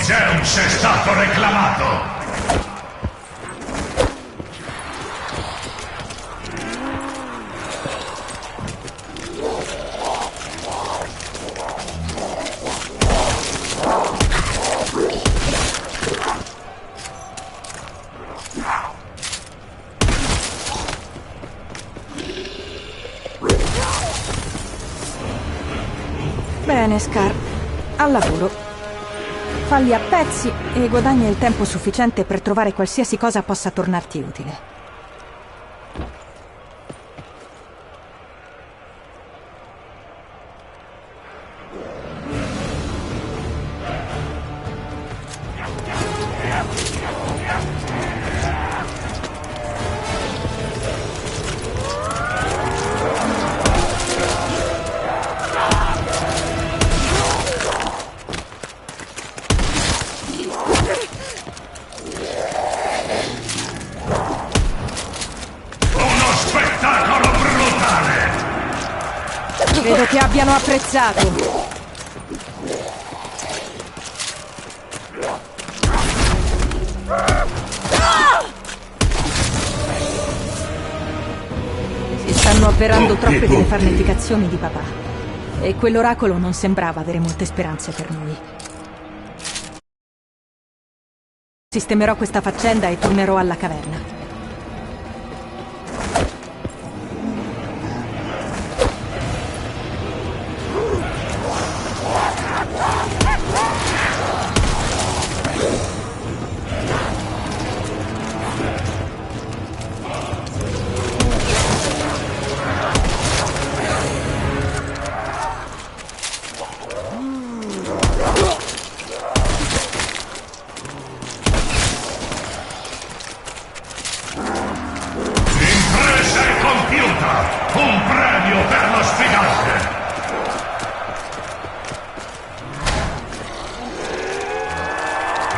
Zeus è stato reclamato! Bene, Scar. Al lavoro. Falli a pezzi e guadagna il tempo sufficiente per trovare qualsiasi cosa possa tornarti utile. Vedo che abbiano apprezzato. Si stanno avverando troppe delle farneticazioni di papà. E quell'oracolo non sembrava avere molte speranze per noi. Sistemerò questa faccenda e tornerò alla caverna.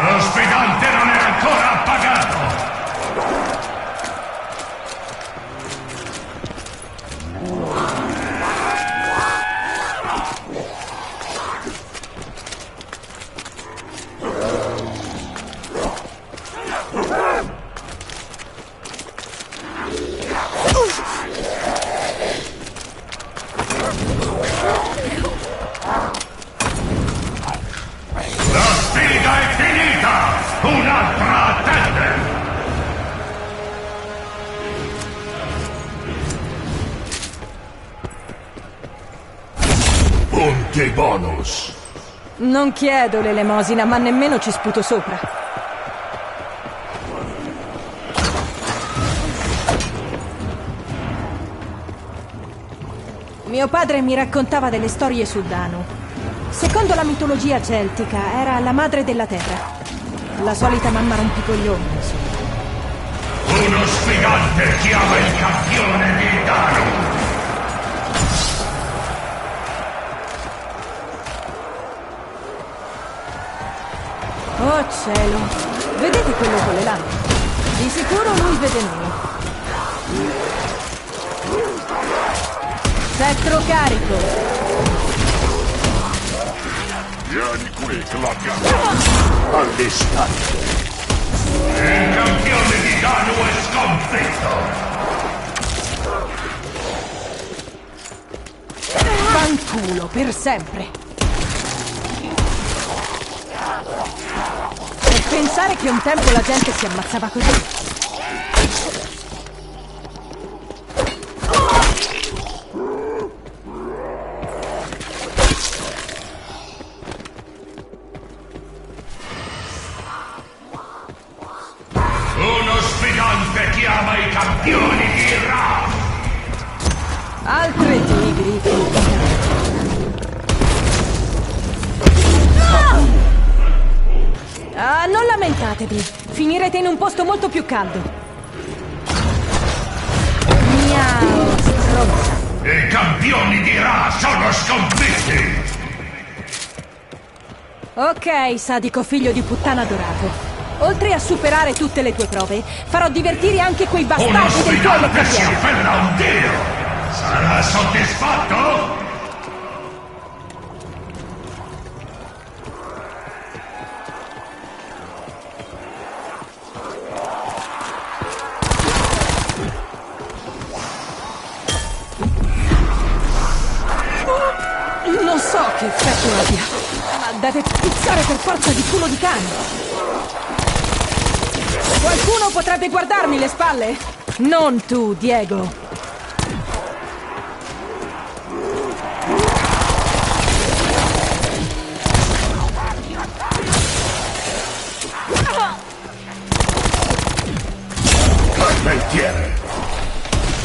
Lo sfidante non è ancora appagato! Un'altra attende! Punti bonus! Non chiedo l'elemosina, ma nemmeno ci sputo sopra. Mio padre mi raccontava delle storie su Danu. Secondo la mitologia celtica, era la madre della terra. La solita mamma rompicoglioni, insomma. Uno sfigante chiama il campione di Danu! Oh cielo! Vedete quello con le lampe? Di sicuro lui vede noi. Scettro carico! Vieni qui! Gladia. All'istante. Il campione di Danu è sconfitto! Fanculo, per sempre! E pensare che un tempo la gente si ammazzava così. Uno sfidante chiama i campioni di Ra! Altre tigri. Ah, non lamentatevi. Finirete in un posto molto più caldo. Miau, stronzo. I campioni di Ra sono sconfitti! Ok, sadico figlio di puttana dorato. Oltre a superare tutte le tue prove, farò divertire anche quei Uno bastardi del tuo sfidante si leccapiede. appella a un dio! Sarà soddisfatto? Non so che effetto abbia, ma deve puzzare per forza di culo di cane. Qualcuno potrebbe guardarmi le spalle? Non tu, Diego. Carpentiere.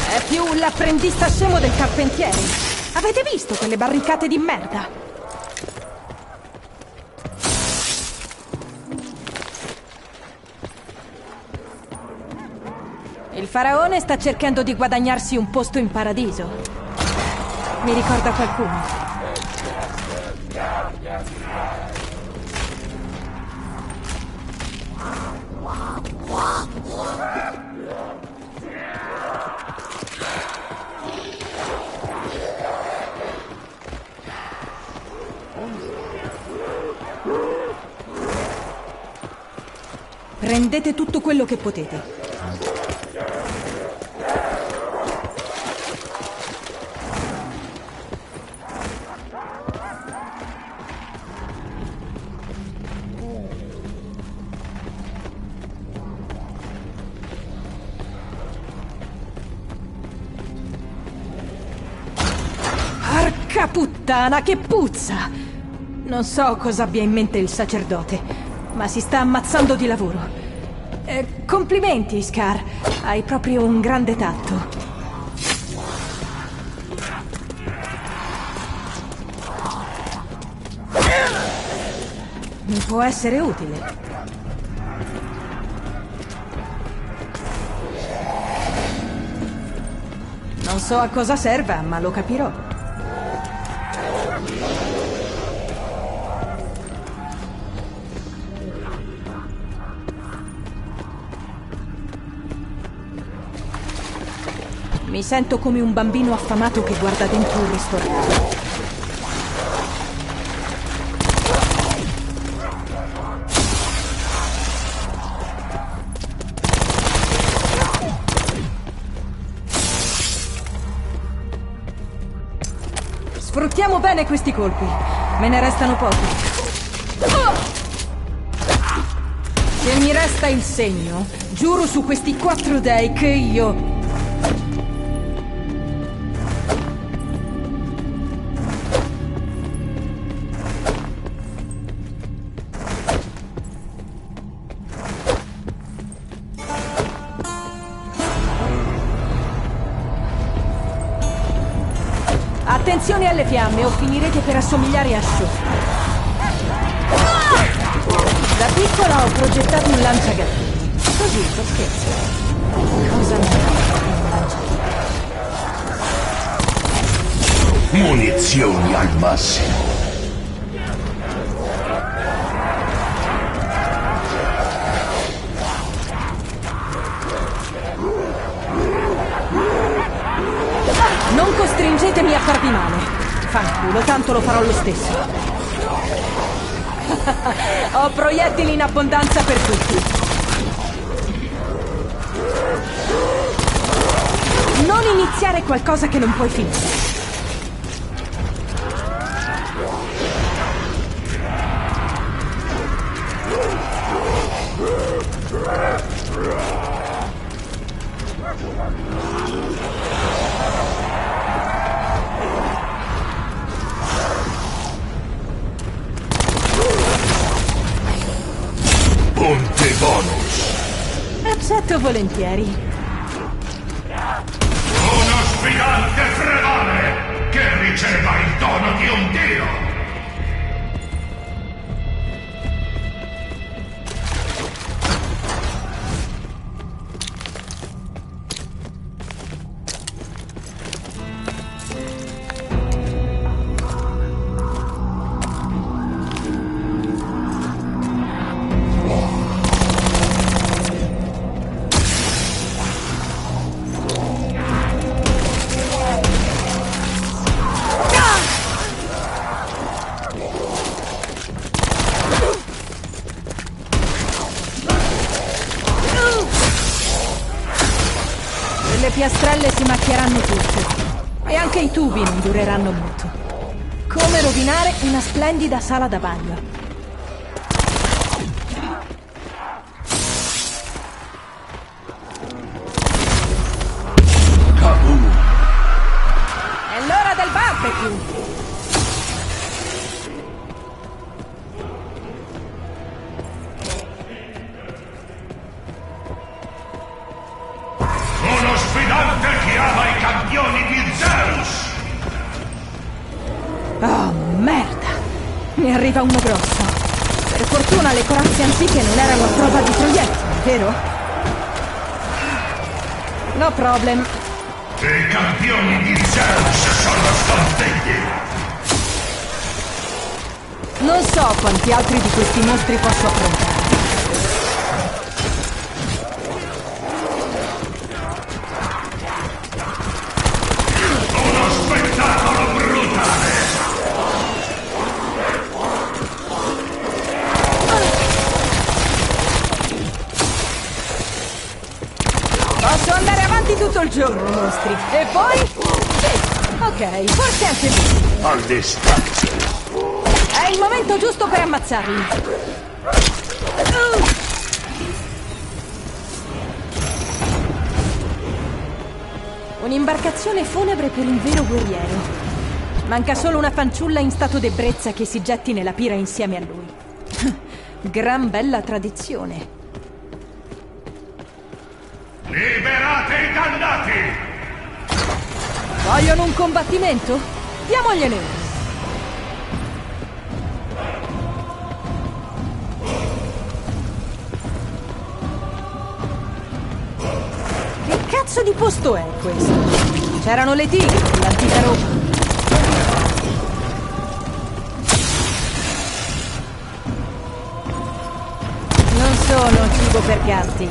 È più l'apprendista scemo del carpentiere. Avete visto quelle barricate di merda? Il faraone sta cercando di guadagnarsi un posto in paradiso. Mi ricorda qualcuno. Prendete tutto quello che potete. Porca puttana, che puzza! Non so cosa abbia in mente il sacerdote, ma si sta ammazzando di lavoro. Complimenti, Scar. Hai proprio un grande tatto. Mi può essere utile. Non so a cosa serva, ma lo capirò. Mi sento come un bambino affamato che guarda dentro un ristorante. Sfruttiamo bene questi colpi. Me ne restano pochi. Se mi resta il segno, giuro su questi 4 dei che io... Attenzione alle fiamme o finirete per assomigliare a Shaw. Da piccola ho progettato un lanciagranati. Così, per scherzo. Cosa mi Munizioni al massimo. Non costringetemi a farvi male. Fanculo, tanto lo farò lo stesso. Ho proiettili in abbondanza per tutti. Non iniziare qualcosa che non puoi finire. Punti bonus. Accetto volentieri. Uno sfidante prevale che riceva il dono di un dio! Le piastrelle si macchieranno tutte. E anche i tubi non dureranno molto. Come rovinare una splendida sala da bagno. Kabum. È l'ora del barbecue! Uno sfidante chiama i campioni di Zeus! Oh, merda! Ne arriva uno grosso. Per fortuna le corazze antiche non erano a prova di proiettili, vero? No problem. I campioni di Zeus sono sconfitti! Non so quanti altri di questi mostri posso affrontare. Uno spettacolo brutale! Posso andare avanti tutto il giorno, mostri. E poi? Sì, ok, forse anche tu. Alle stanze. È il momento giusto per ammazzarli. Un'imbarcazione funebre per un vero guerriero. Manca solo una fanciulla in stato d'ebbrezza che si getti nella pira insieme a lui. Gran bella tradizione. Liberate i dannati! Vogliono un combattimento? Diamogliene uno. Che cazzo di posto è questo? C'erano le tigri nell'antica Roma. Non sono cibo per gatti.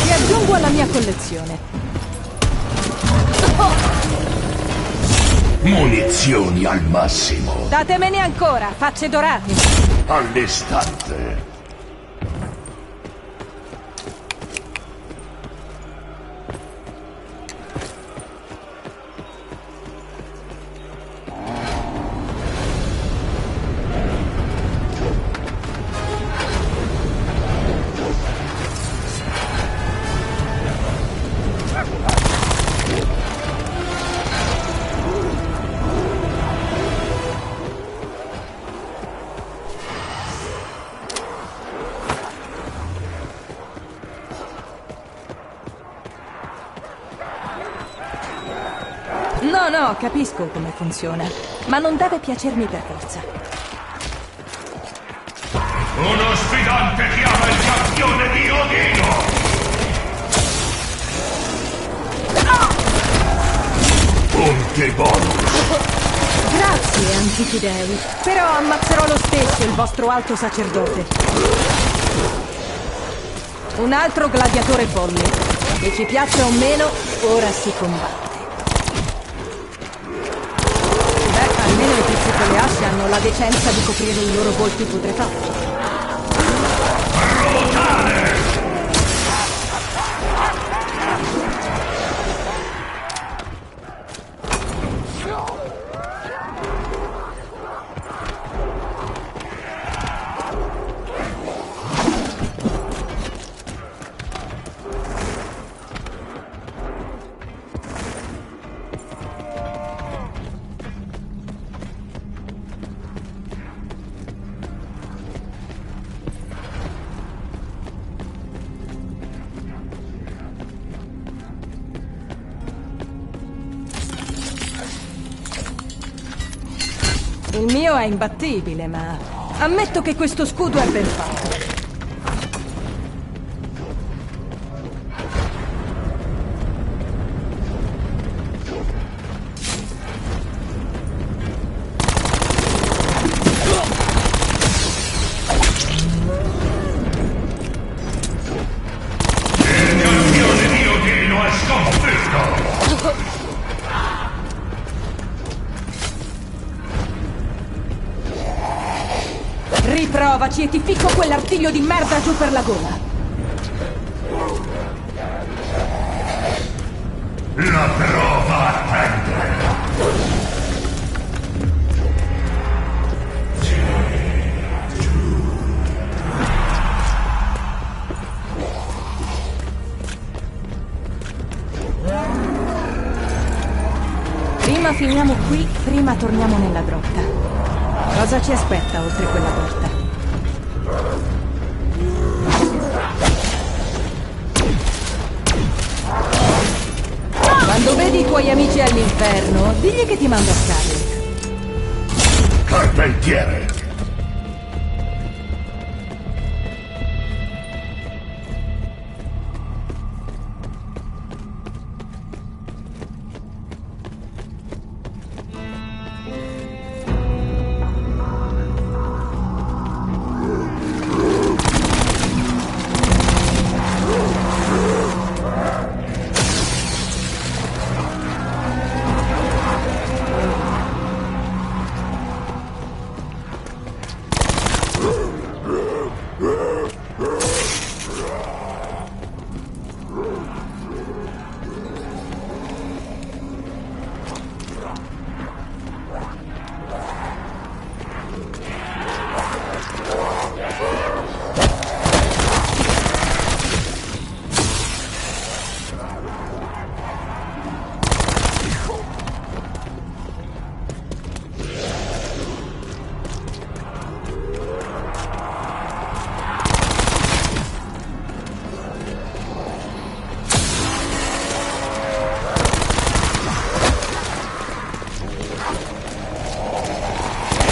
Li aggiungo alla mia collezione. Munizioni al massimo. Datemene ancora, facce dorate. Alle stanze. No, capisco come funziona, ma non deve piacermi per forza. Uno sfidante chiama il campione di Odino! Punti bonus. Grazie, antichi dei, però ammazzerò lo stesso il vostro alto sacerdote. Un altro gladiatore bolle. Che ci piaccia o meno, ora si combatte. Almeno i tizi con le asce hanno la decenza di coprire i loro volti putrefatti. Il mio è imbattibile, ma ammetto che questo scudo è ben fatto. Il campione di Odino è sconfitto! Riprovaci e ti ficco quell'artiglio di merda giù per la gola. La prova attende! Prima finiamo qui, prima torniamo nella grotta. Cosa ci aspetta oltre quella porta? Quando vedi i tuoi amici all'inferno, digli che ti mando a Scarlet. Carpentiere!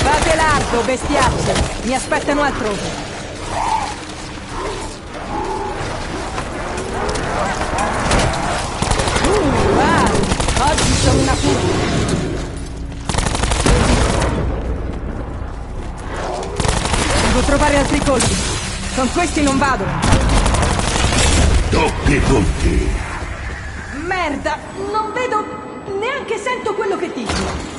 Fate largo, bestiacce! Mi aspettano altrove. Wow! Oggi sono una puta! Devo trovare altri colpi. Con questi non vado. Doppi punti! Merda! Non vedo... neanche sento quello che dici.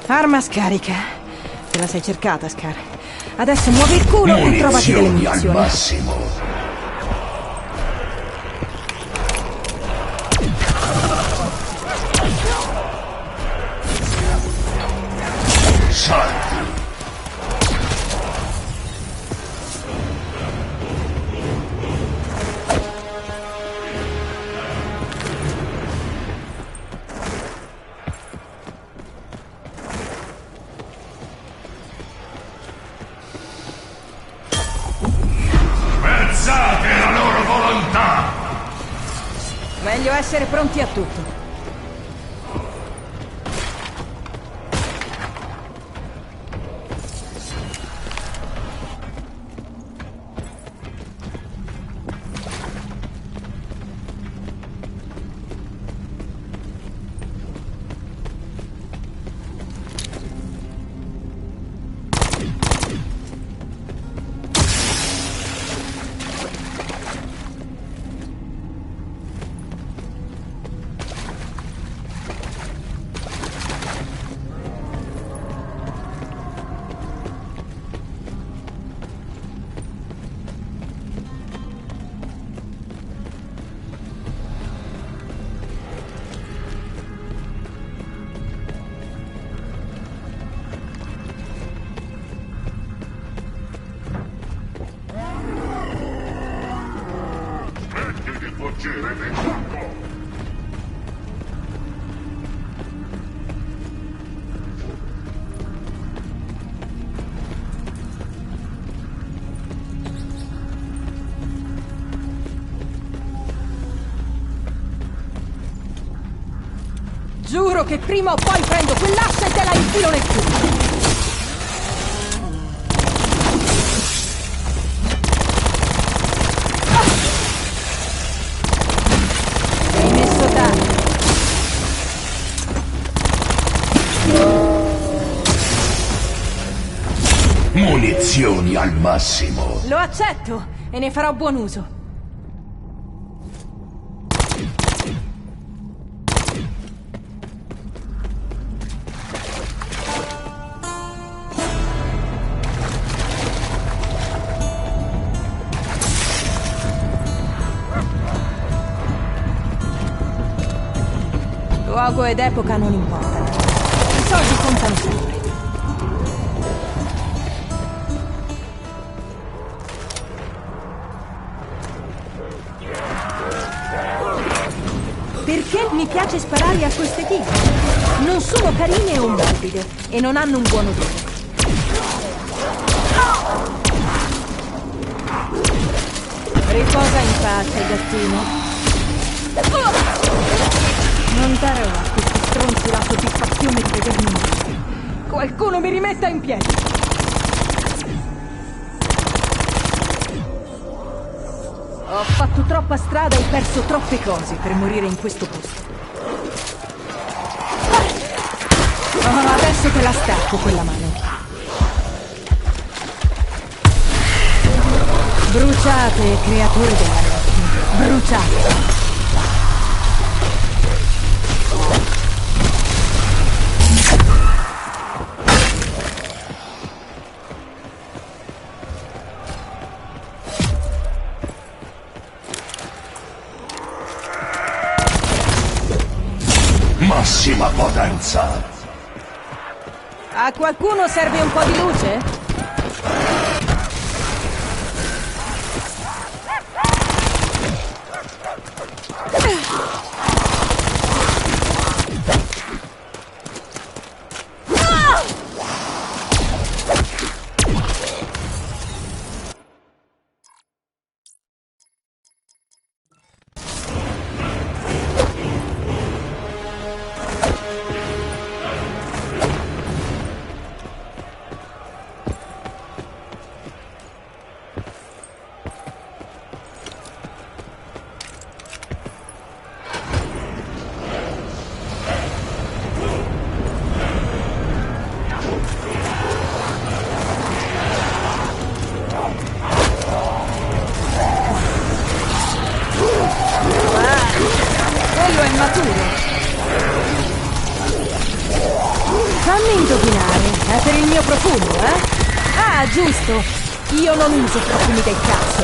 Arma scarica. Te la sei cercata, Scar. Adesso muovi il culo e trovati delle Munizioni al munizioni. massimo! Salti! Spezzate la loro volontà! Meglio essere pronti a tutto. Giuro che prima o poi prendo quell'ascia e te la infilo nel culo. Sei messo tanto. Munizioni al massimo. Lo accetto e ne farò buon uso. Luogo ed epoca non importano. I soldi contano sempre. Perché mi piace sparare a queste tigre? Non sono carine o morbide e non hanno un buon odore. Riposa in pace, gattino. Non darò a questi stronzi la soddisfazione di vedermi morire. Qualcuno mi rimetta in piedi. Ho fatto troppa strada e perso troppe cose per morire in questo posto. Oh, adesso te la stacco quella mano. Bruciate, creatori della notte. Bruciate. Massima potenza. A qualcuno serve un po' di luce? Quello è maturo. Fammi indovinare, è per il mio profumo, eh? Ah, giusto. Io non uso profumi del cazzo.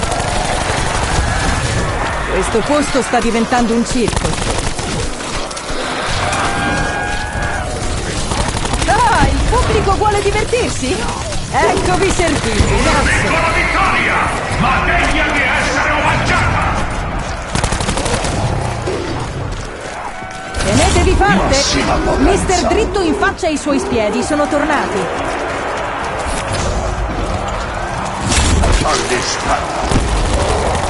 Questo posto sta diventando un circo. Ah, il pubblico vuole divertirsi? Eccovi serviti, grazie. Con la vittoria, ma degna di essere omaggiata! Tenetevi forte! Massima potenza. Mister Dritto in faccia e i suoi spiedi sono tornati. All'istante.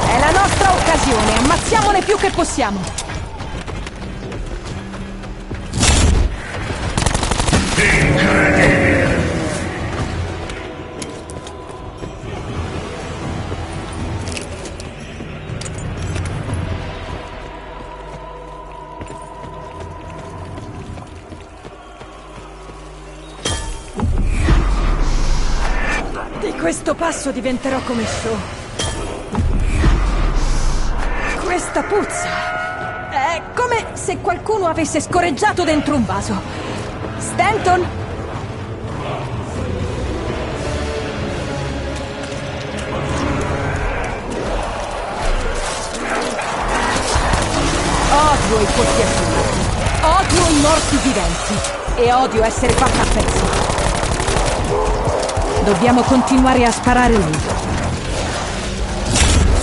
È la nostra occasione, ammazziamone più che possiamo. Incredibile! Di questo passo diventerò come show. Questa puzza. È come se qualcuno avesse scorreggiato dentro un vaso. Stanton? Odio i posti assolati. Odio i morti viventi. E odio essere fatta a pezzi. Dobbiamo continuare a sparare lì.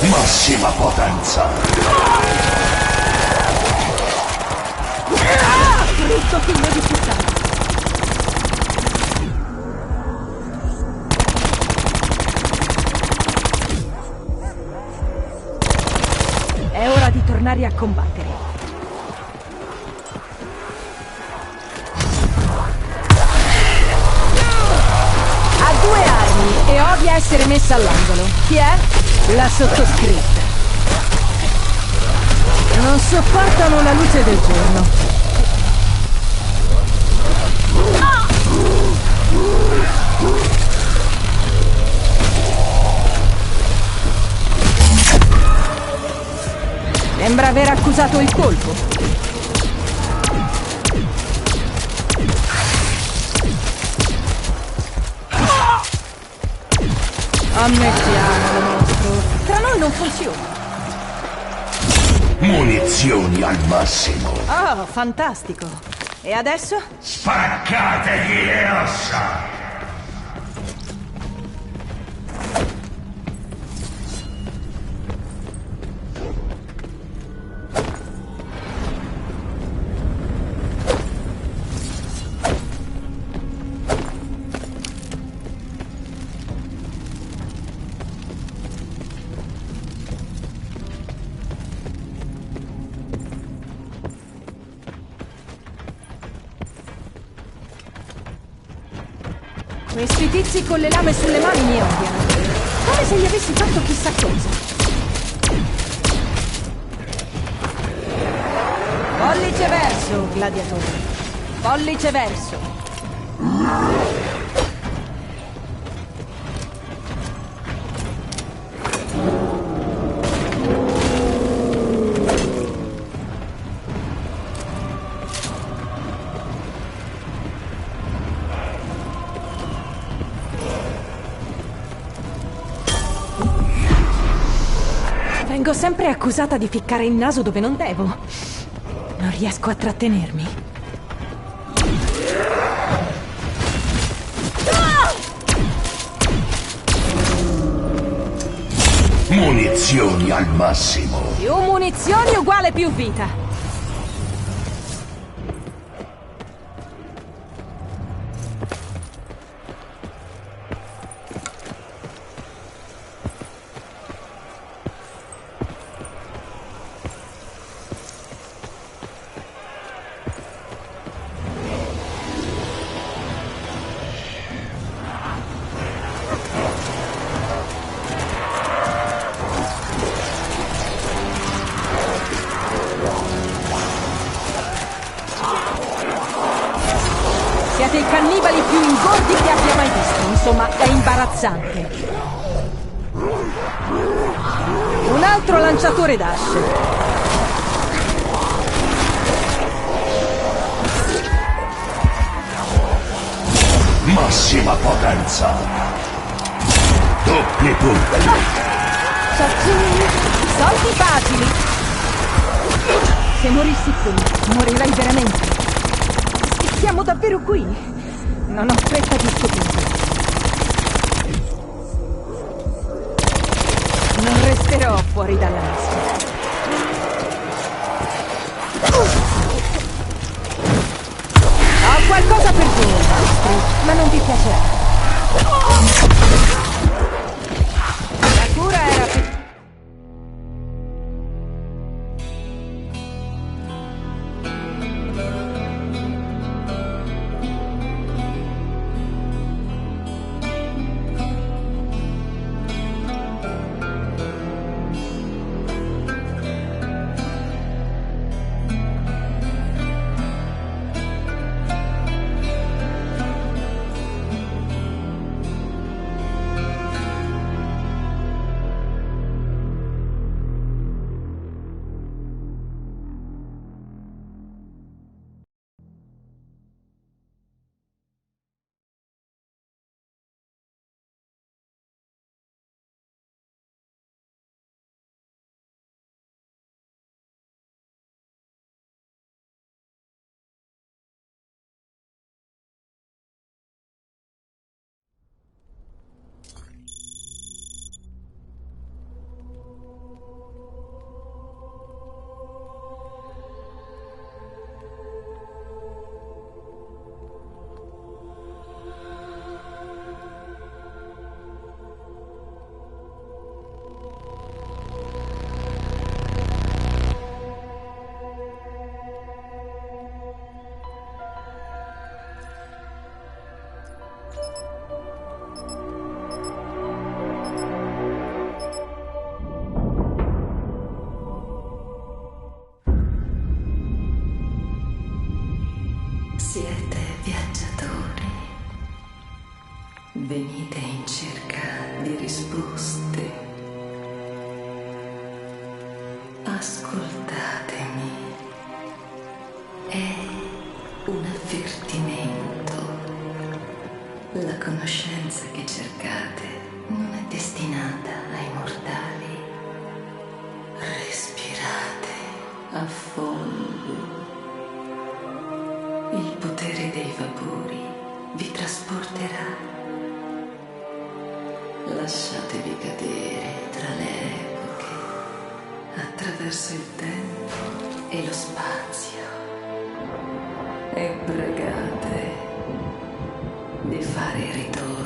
Massima potenza. combattere. Ha 2 armi e odia essere messa all'angolo. Chi è? La sottoscritta. Non sopportano la luce del giorno. Sembra aver accusato il colpo. Ammettiamolo, mostro. Tra noi non funziona. Munizioni al massimo. Oh, fantastico. E adesso? Spaccategli le ossa! Questi tizi con le lame sulle mani mi odiano. Come se gli avessi fatto chissà cosa. Pollice verso, gladiatore. Pollice verso. Vengo sempre accusata di ficcare il naso dove non devo. Non riesco a trattenermi. Munizioni al massimo. Più munizioni uguale più vita. Siete i cannibali più ingordi che abbia mai visto. Insomma, è imbarazzante. Un altro lanciatore d'asce. Massima potenza. Doppi punti. Ciaccini, soldi facili. Se morissi qui, morirei veramente. Siamo davvero qui? Non ho fretta di scoprirlo. Non resterò fuori dalla maschera. Ho qualcosa per voi, maestri, ma non vi piacerà. La cura era più... Siete viaggiatori. Venite in cerca di risposte. Ascoltatemi. È un avvertimento. La conoscenza che cercate non è destinata ai mortali. Respirate a fondo. Il potere dei vapori vi trasporterà. Lasciatevi cadere tra le epoche, attraverso il tempo e lo spazio, e pregate di fare ritorno.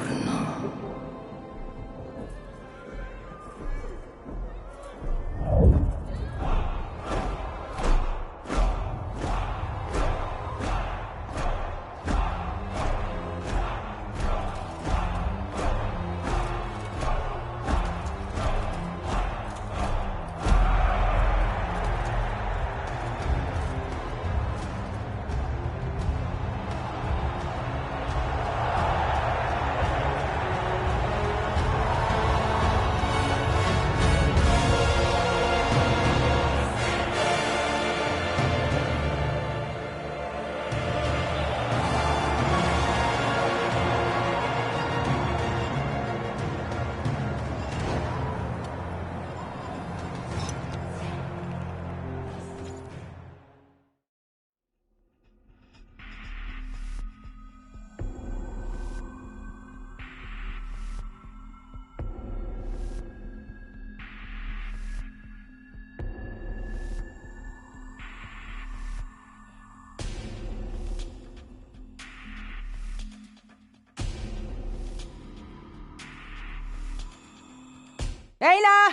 Ehi là!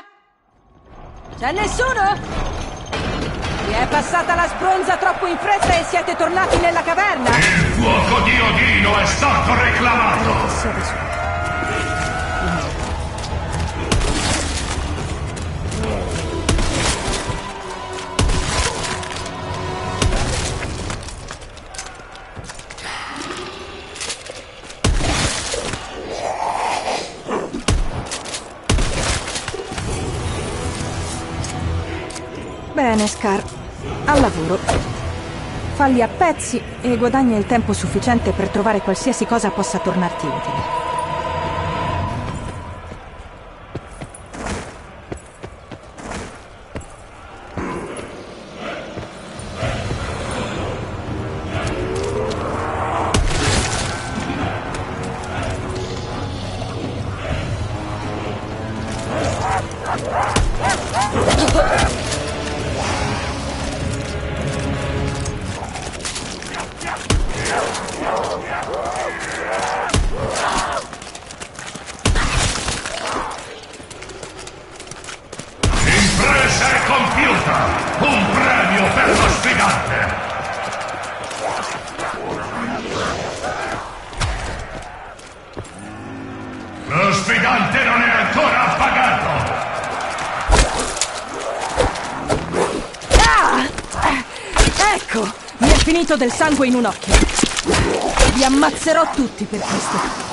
C'è nessuno? Vi è passata la sbronza troppo in fretta e siete tornati nella caverna? Il fuoco di Odino è stato reclamato! Bene, Scar. Al lavoro. Falli a pezzi e guadagna il tempo sufficiente per trovare qualsiasi cosa possa tornarti utile. L'impresa è compiuta! Un premio per lo sfidante! Lo sfidante non è ancora appagato! Ah! Ecco! Mi è finito del sangue in un occhio. Vi ammazzerò tutti per questo.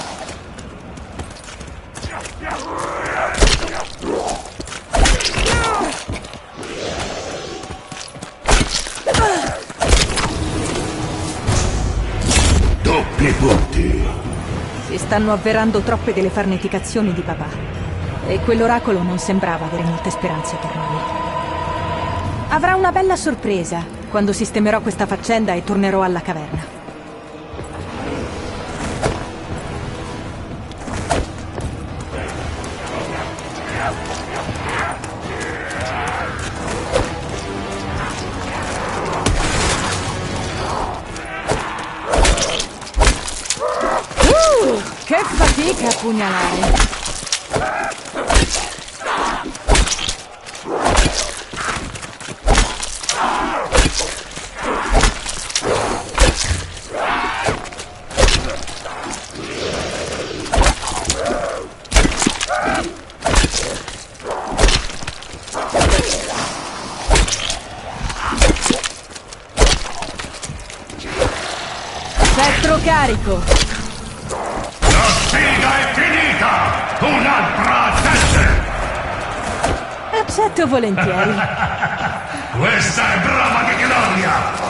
Doppi punti. Si stanno avverando troppe delle farneticazioni di papà. E quell'oracolo non sembrava avere molte speranze per noi. Avrà una bella sorpresa quando sistemerò questa faccenda e tornerò alla caverna. Che fatica a pugnalare! Elettrocarico! La sfida è finita! Un'altra testa! Accetto volentieri. Questa è brava di gloria!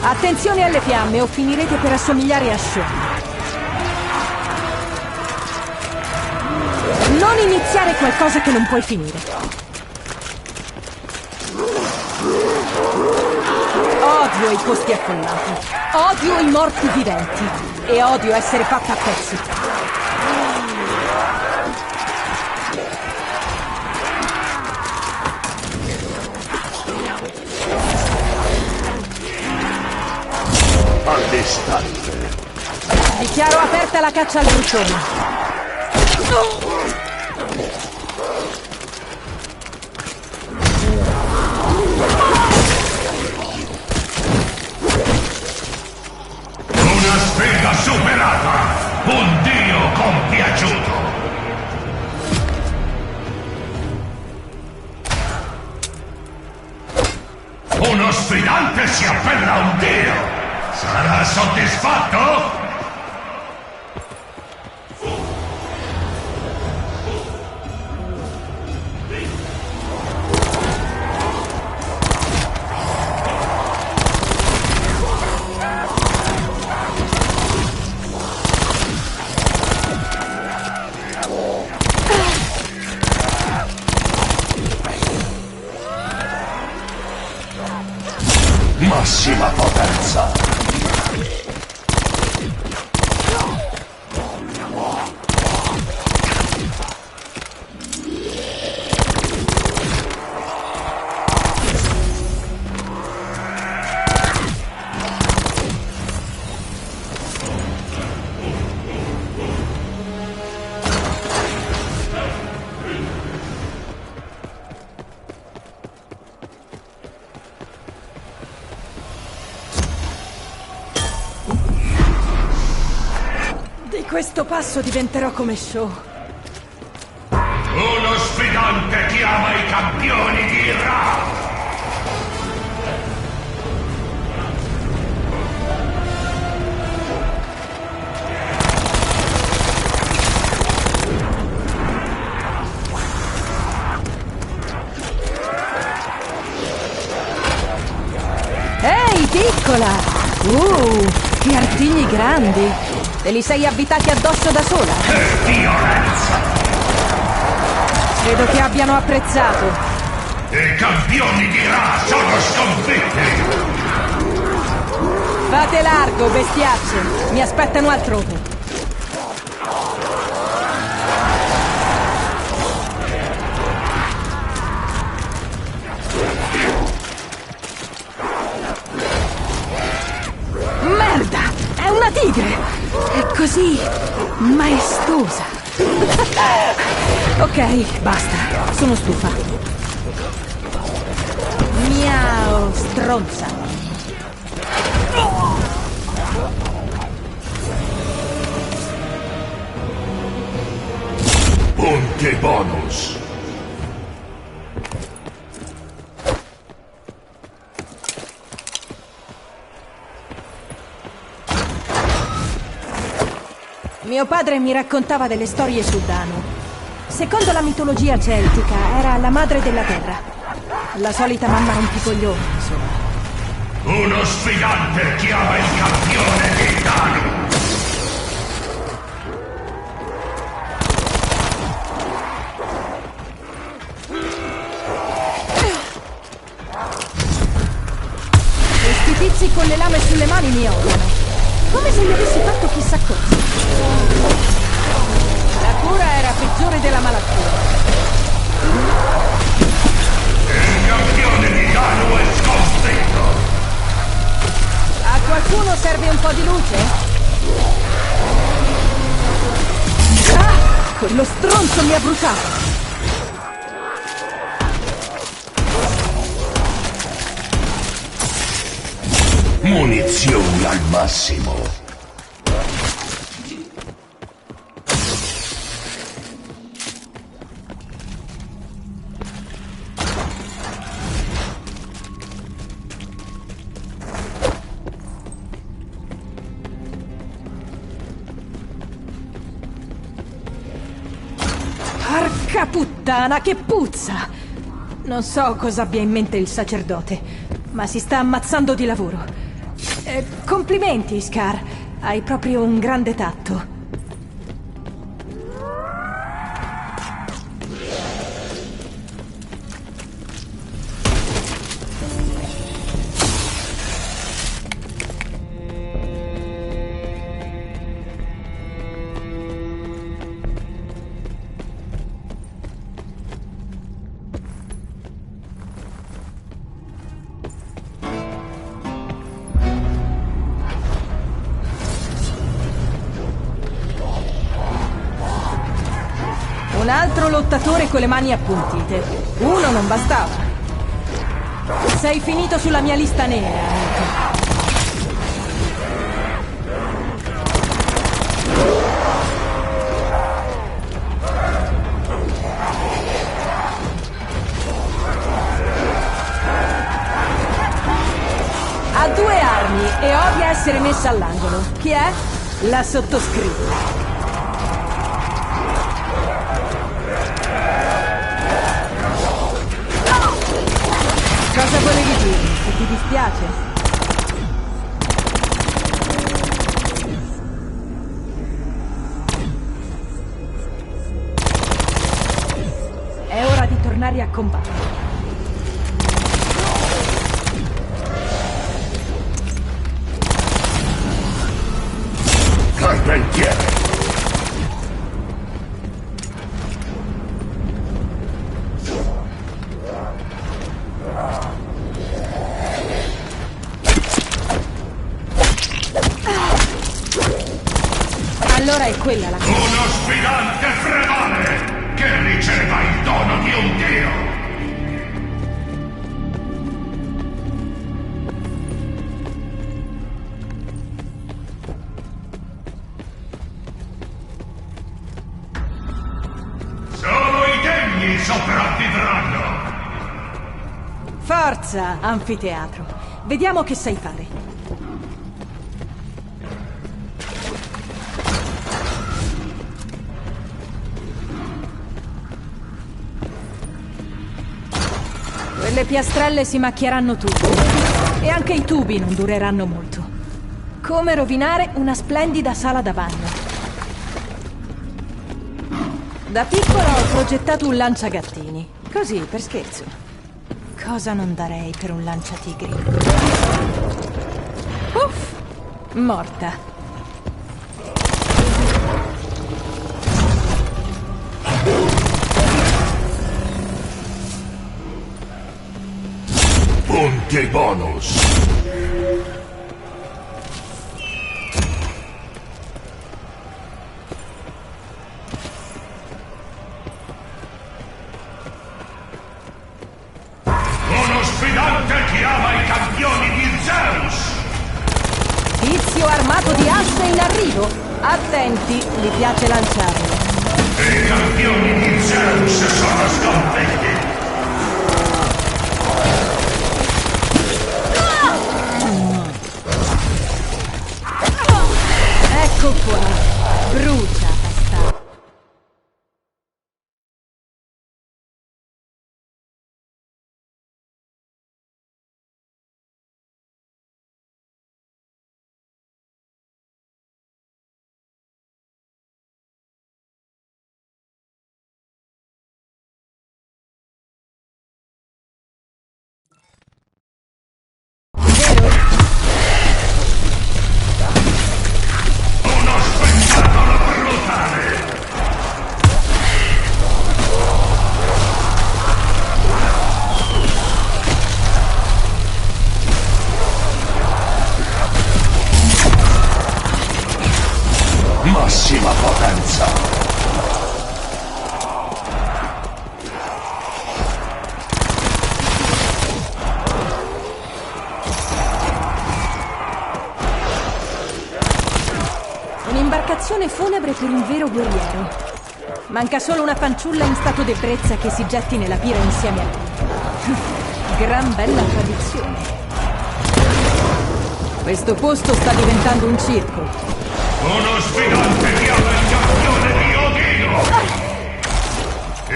Attenzione alle fiamme o finirete per assomigliare a Shaw. Non iniziare qualcosa che non puoi finire. Odio i posti affollati. Odio i morti viventi. E odio essere fatta a pezzi. All'istante. Dichiaro aperta la caccia al brucione. Una sfida superata! Un dio compiaciuto! Uno sfidante si appella a un dio! Sarà soddisfatto? Massima potenza. Di questo passo diventerò come Shaw. Uno sfidante chiama i campioni di Ra! Ehi, piccola! Che artigli grandi! Te li sei avvitati addosso da sola? Che violenza! Credo che abbiano apprezzato. I campioni di Ra sono sconfitti! Fate largo, bestiacce! Mi aspettano altrove. Merda! È una tigre! È così maestosa. Ok, basta. Sono stufa. Miau, stronza. Punti bonus. Mio padre mi raccontava delle storie su Danu. Secondo la mitologia celtica era la madre della terra. La solita mamma rompicoglioni, insomma. Uno sfidante chiama il campione di Danu! Quello stronzo mi ha bruciato! Munizioni al massimo. Porca puttana, che puzza! Non so cosa abbia in mente il sacerdote, ma si sta ammazzando di lavoro. Complimenti, Scar. Hai proprio un grande tatto. Un altro lottatore con le mani appuntite. Uno non bastava. Sei finito sulla mia lista nera, amico. Ha 2 armi e odia essere messa all'angolo. Chi è? La sottoscritta. Cosa volevi dirmi? Che ti dispiace? È ora di tornare a combattere. Carpentiere. Allora è quella la cosa. Uno sfidante fregone che riceva il dono di un dio! Solo i degni sopravvivranno! Forza, anfiteatro. Vediamo che sai fare. Quelle piastrelle si macchieranno tutte. E anche i tubi non dureranno molto. Come rovinare una splendida sala da bagno. Da piccola ho progettato un lanciagattini. Così, per scherzo. Cosa non darei per un lanciatigri? Uff! Morta. Punti bonus. Uno sfidante chiama i campioni di Zeus! Tizio armato di asse in arrivo. Attenti, gli piace lanciarlo. I campioni di Zeus sono sconfitti! Ecco qua. Brucia, bastardo. Uno spettacolo brutale! Massima potenza. processione funebre per un vero guerriero. Manca solo una fanciulla in stato d'ebbrezza che si getti nella pira insieme a lui. Gran bella tradizione. Questo posto sta diventando un circo. Uno sfidante chiama il campione di Odino!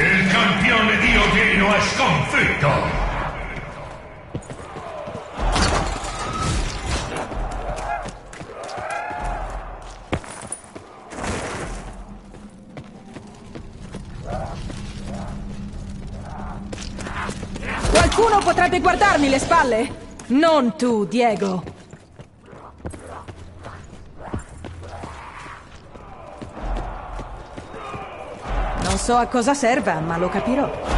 Il campione di Odino è sconfitto! Qualcuno potrebbe guardarmi le spalle? Non tu, Diego. Non so a cosa serva, ma lo capirò.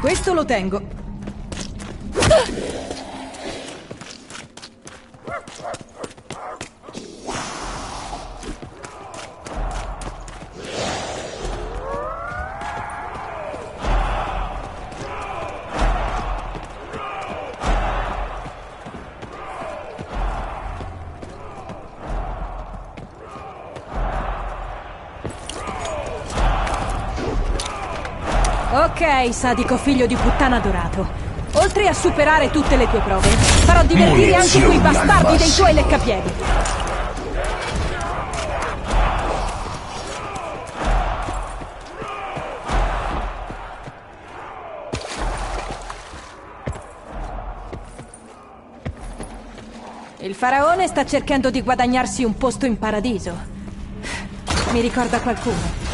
Questo lo tengo. Ok, sadico figlio di puttana dorato. Oltre a superare tutte le tue prove, farò divertire anche quei bastardi dei tuoi leccapiedi. Il faraone sta cercando di guadagnarsi un posto in paradiso. Mi ricorda qualcuno.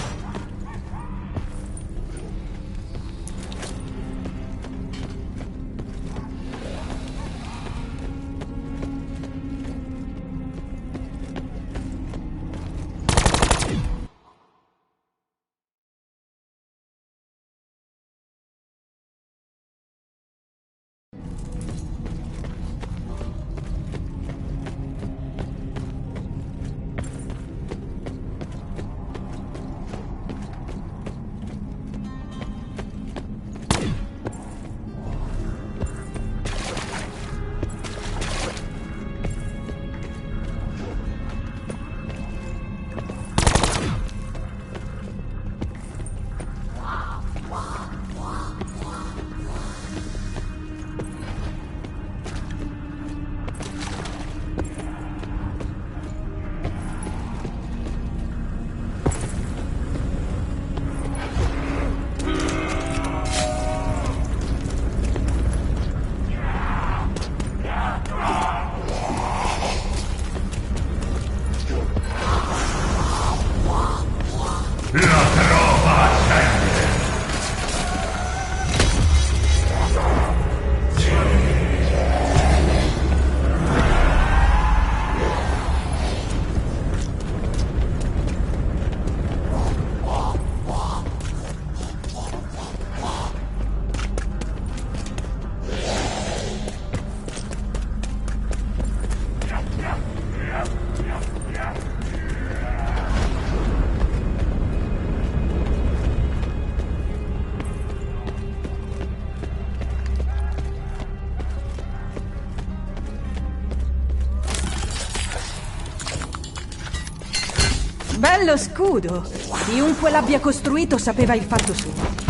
Bello scudo! Chiunque l'abbia costruito sapeva il fatto suo.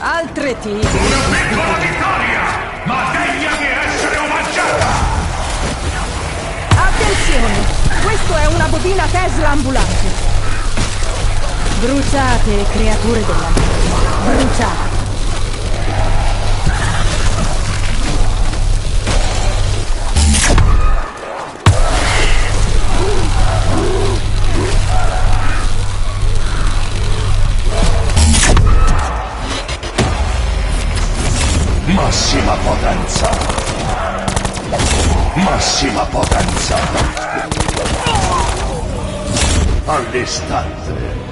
Altre tigri. Una piccola vittoria, ma degna di essere omaggiata! Attenzione! Questo è una bobina Tesla ambulante. Bruciate, creature della notte. Bruciate. Massima potenza. Massima potenza. All'istante.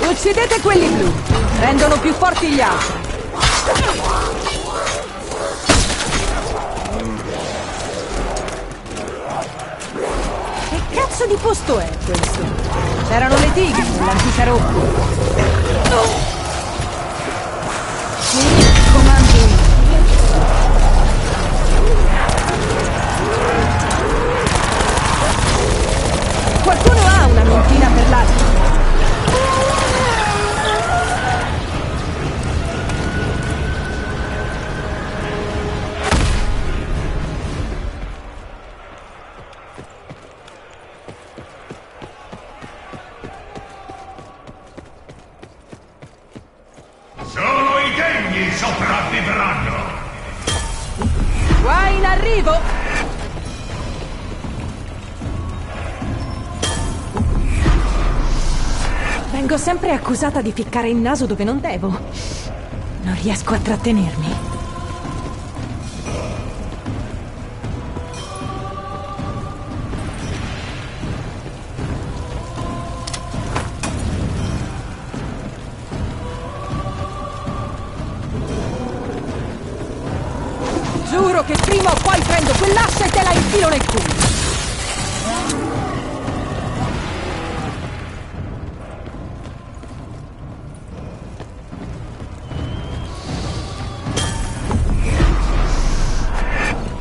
Uccidete quelli blu. Rendono più forti gli altri. Che cazzo di posto è questo? C'erano le tigri nell'antica Roma. Qui comando io. Qualcuno ha una mentina per l'altro? Solo i degni sopravvivranno! Qua in arrivo! Vengo sempre accusata di ficcare il naso dove non devo. Non riesco a trattenermi. Giuro che prima o poi prendo quell'ascia e te la infilo nel culo.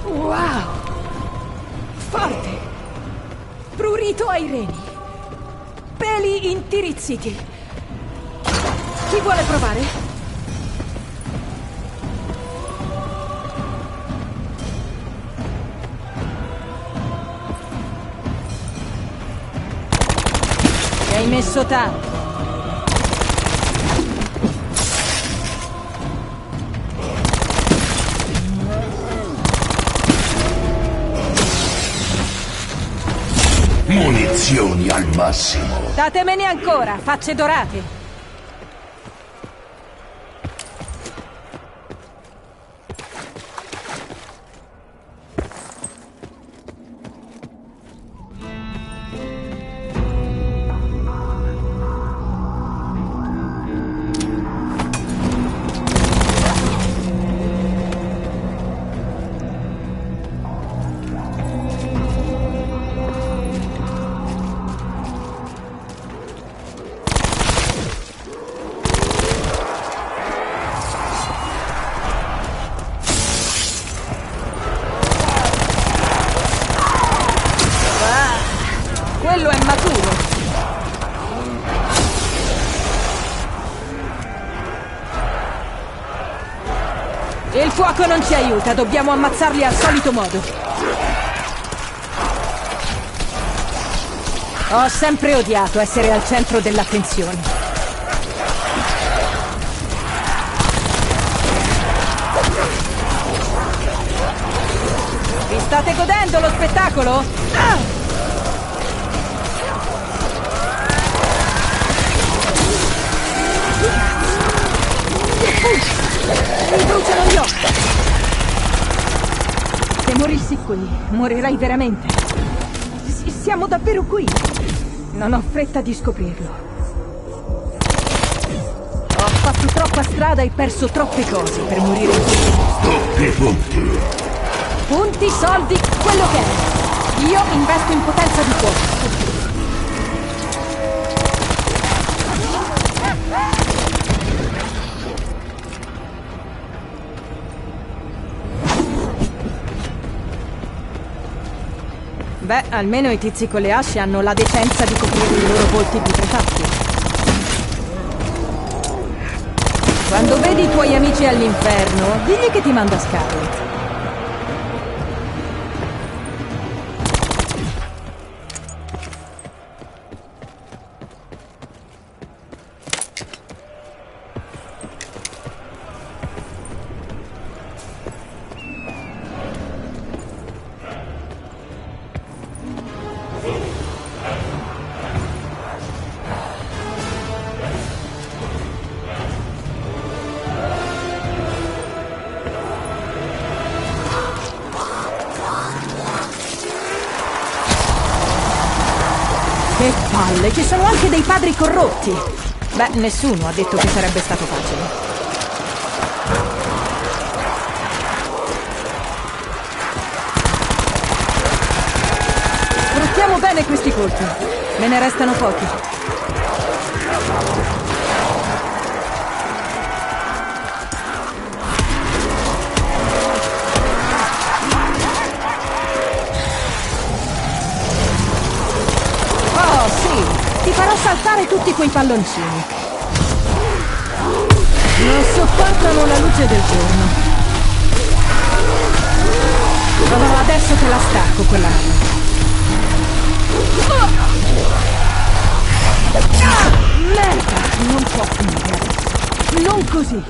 Wow! Forte! Prurito ai reni. Peli intirizziti. Chi vuole provare? Ci hai messo tanto. Munizioni al massimo. Datemene ancora, facce dorate. Quello è maturo. Il fuoco non ci aiuta, dobbiamo ammazzarli al solito modo. Ho sempre odiato essere al centro dell'attenzione. Vi state godendo lo spettacolo? Ah! Mi bruciano gli occhi! Se morissi qui, morirai veramente. Siamo davvero qui. Non ho fretta di scoprirlo. Ho fatto troppa strada e perso troppe cose per morire in questo posto. Doppi punti. Punti, soldi, quello che è. Io investo in potenza di fuoco. Beh, almeno i tizi con le asce hanno la decenza di coprire i loro volti putrefatti. Quando vedi i tuoi amici all'inferno, digli che ti manda Scarlet. Che palle, ci sono anche dei padri corrotti. Beh, nessuno ha detto che sarebbe stato facile. Sfruttiamo bene questi colpi. Me ne restano pochi. Ti farò saltare tutti quei palloncini. Non sopportano la luce del giorno. Oh, adesso te la stacco quella. Merda! Non può finire adesso. Non così.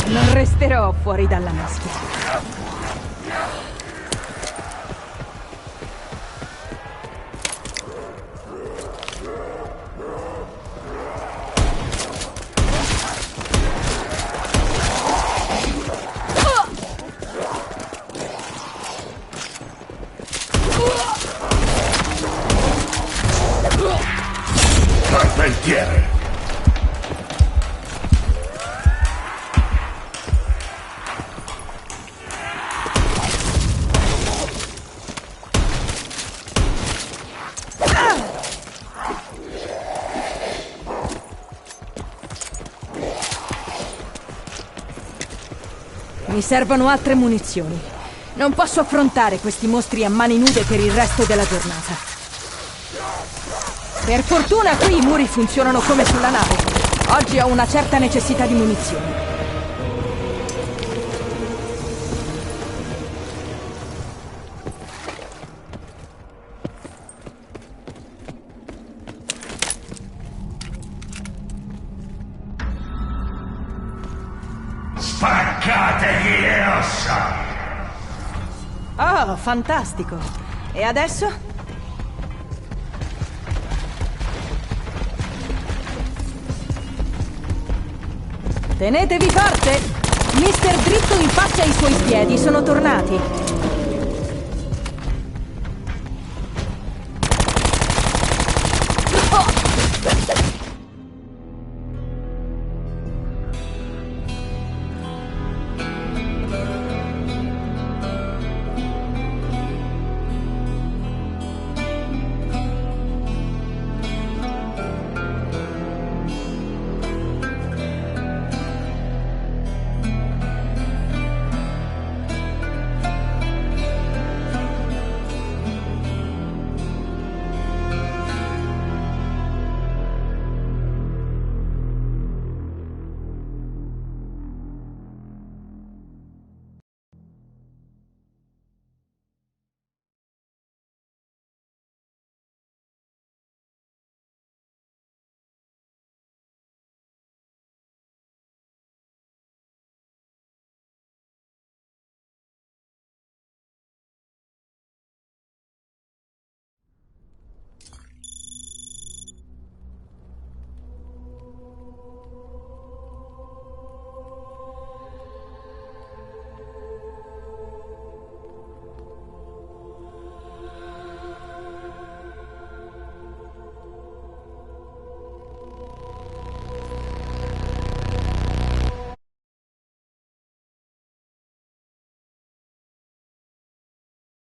Non resterò fuori dalla maschera. Carpentiere. Mi servono altre munizioni. Non posso affrontare questi mostri a mani nude per il resto della giornata. Per fortuna qui i muri funzionano come sulla nave. Oggi ho una certa necessità di munizioni. Spaccategli le ossa! Oh, fantastico. E adesso? Tenetevi forte! Mister Dritto in faccia ai suoi piedi sono tornati.